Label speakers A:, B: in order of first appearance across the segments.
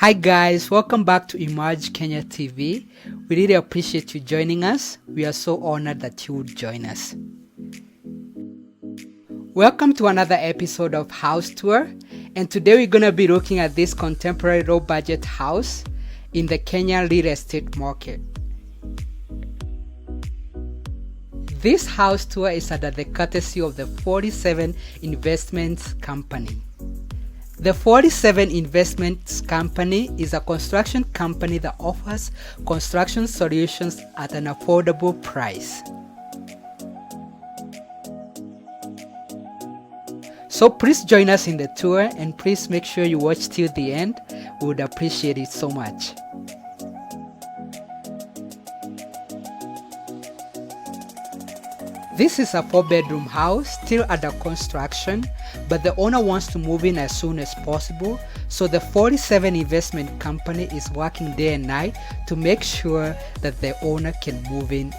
A: Hi guys, welcome back to Emerge Kenya TV. We really appreciate you joining us. We are so honored that you would join us. Welcome to another episode of House Tour, and today we're going to be looking at this contemporary low budget house in the Kenyan real estate market. This house tour is under the courtesy of the 47 Investments Company. The 47 Investments Company is a construction company that offers construction solutions at an affordable price. So please join us in the tour and please make sure you watch till the end. We would appreciate it so much. This is a 4-bedroom house still under construction, but the owner wants to move in as soon as possible, so the 47 Investment Company is working day and night to make sure that the owner can move in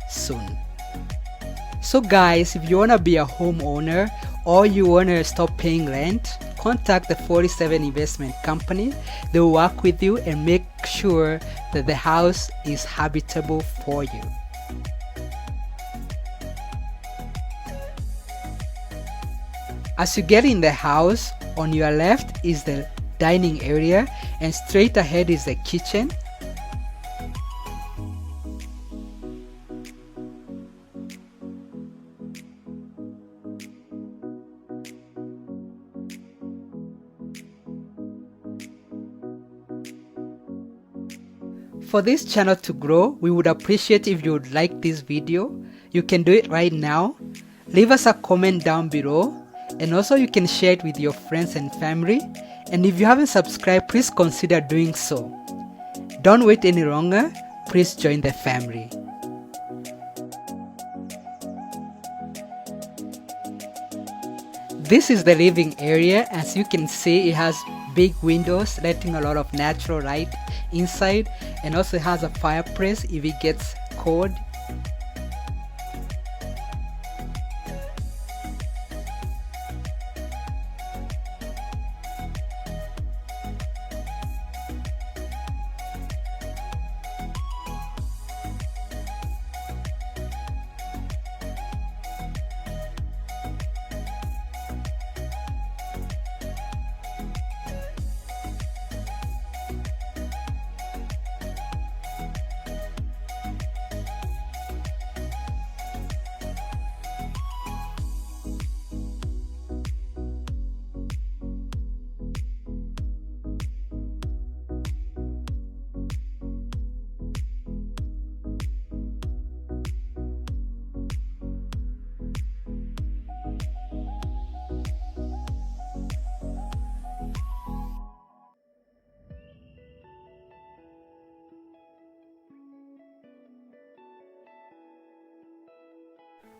A: soon. So guys, if you want to be a homeowner or you want to stop paying rent, contact the 47 Investment Company. They will work with you and make sure that the house is habitable for you. As you get in the house, on your left is the dining area and straight ahead is the kitchen. For this channel to grow, we would appreciate if you would like this video. You can do it right now. Leave us a comment down below. And also you can share it with your friends and family. And if you haven't subscribed, please consider doing so. Don't wait any longer. Please join the family. This is the living area. As you can see, it has big windows letting a lot of natural light inside, and also it has a fireplace if it gets cold.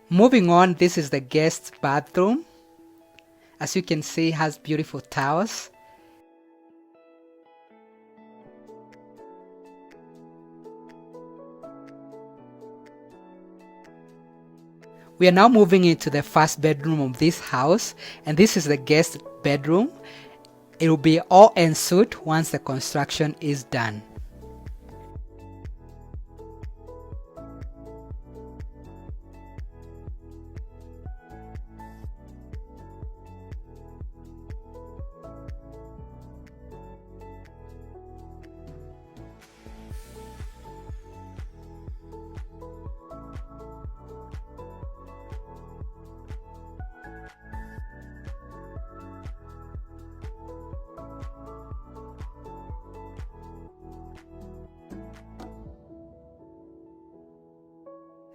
A: Moving on, this is the guest bathroom. As you can see, it has beautiful towels. We are now moving into the first bedroom of this house, and this is the guest bedroom. It will be all en suite once the construction is done.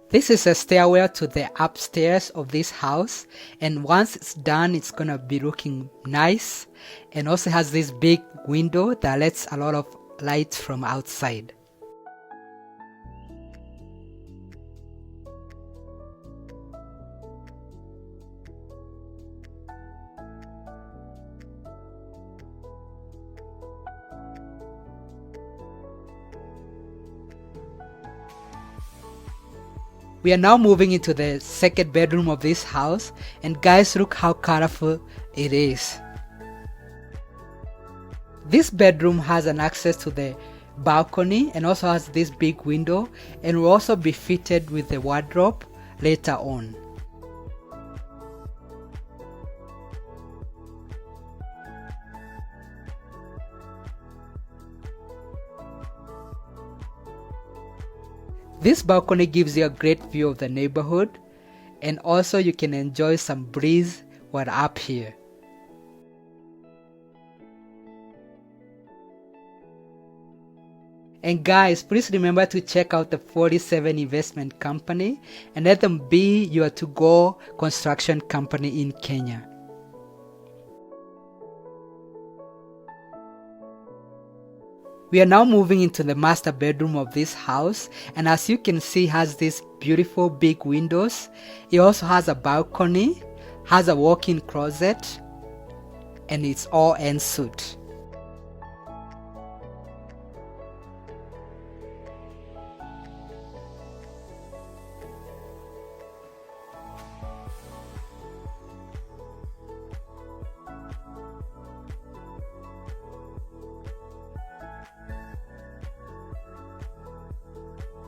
A: This is a stairwell to the upstairs of this house, and once it's done, it's gonna be looking nice, and also has this big window that lets a lot of light from outside. We are now moving into the second bedroom of this house, and guys, look how colorful it is. This bedroom has an access to the balcony and also has this big window, and will also be fitted with the wardrobe later on. This balcony gives you a great view of the neighborhood, and also you can enjoy some breeze while up here. And guys, please remember to check out the 47 Investment Company and let them be your to-go construction company in Kenya. We are now moving into the master bedroom of this house, and as you can see, has these beautiful big windows. It also has a balcony, has a walk-in closet, and it's all ensuite.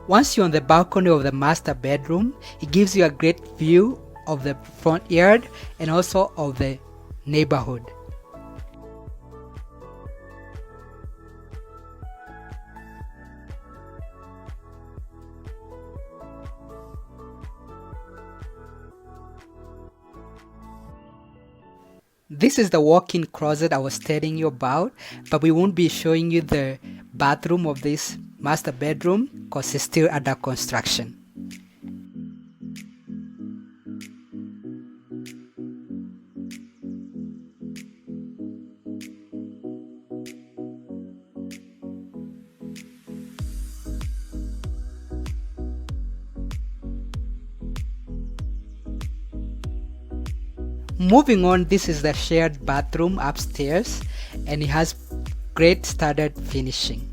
A: Once you're on the balcony of the master bedroom, it gives you a great view of the front yard and also of the neighborhood. This is the walk-in closet I was telling you about, but we won't be showing you the bathroom of this master bedroom because it's still under construction. Moving on, this is the shared bathroom upstairs, and it has great studded finishing.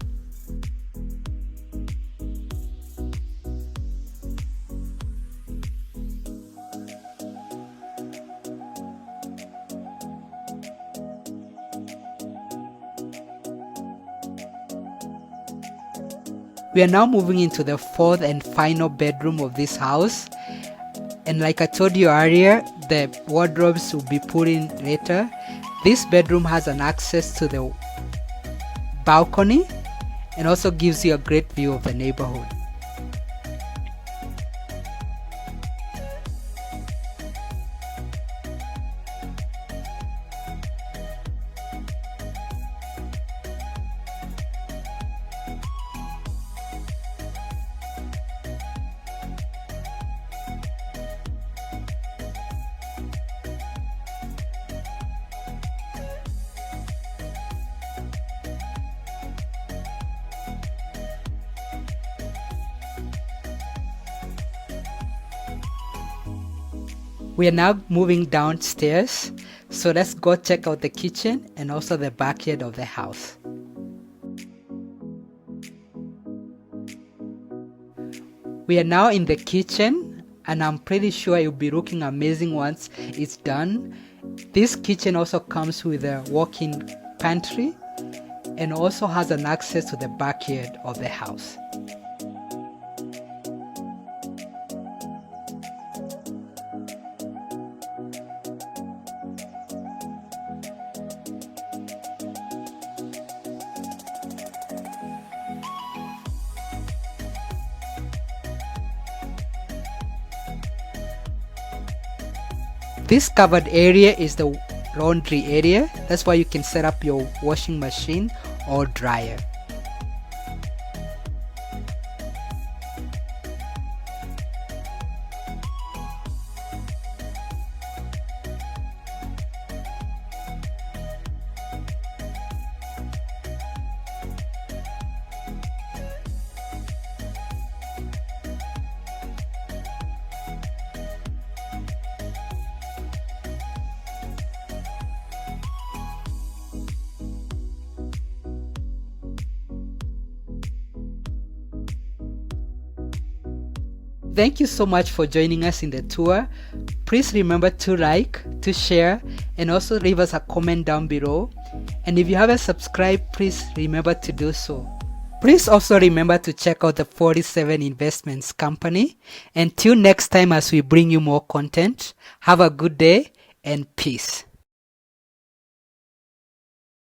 A: We are now moving into the fourth and final bedroom of this house, and like I told you earlier, the wardrobes will be put in later. This bedroom has an access to the balcony and also gives you a great view of the neighborhood. We are now moving downstairs, so let's go check out the kitchen and also the backyard of the house. We are now in the kitchen, and I'm pretty sure it will be looking amazing once it's done. This kitchen also comes with a walk-in pantry and also has an access to the backyard of the house. This covered area is the laundry area. That's why you can set up your washing machine or dryer. Thank you so much for joining us in the tour. Please remember to like, to share, and also leave us a comment down below. And if you haven't subscribed, please remember to do so. Please also remember to check out the 47 Investments Company. Until next time, as we bring you more content, have a good day and peace.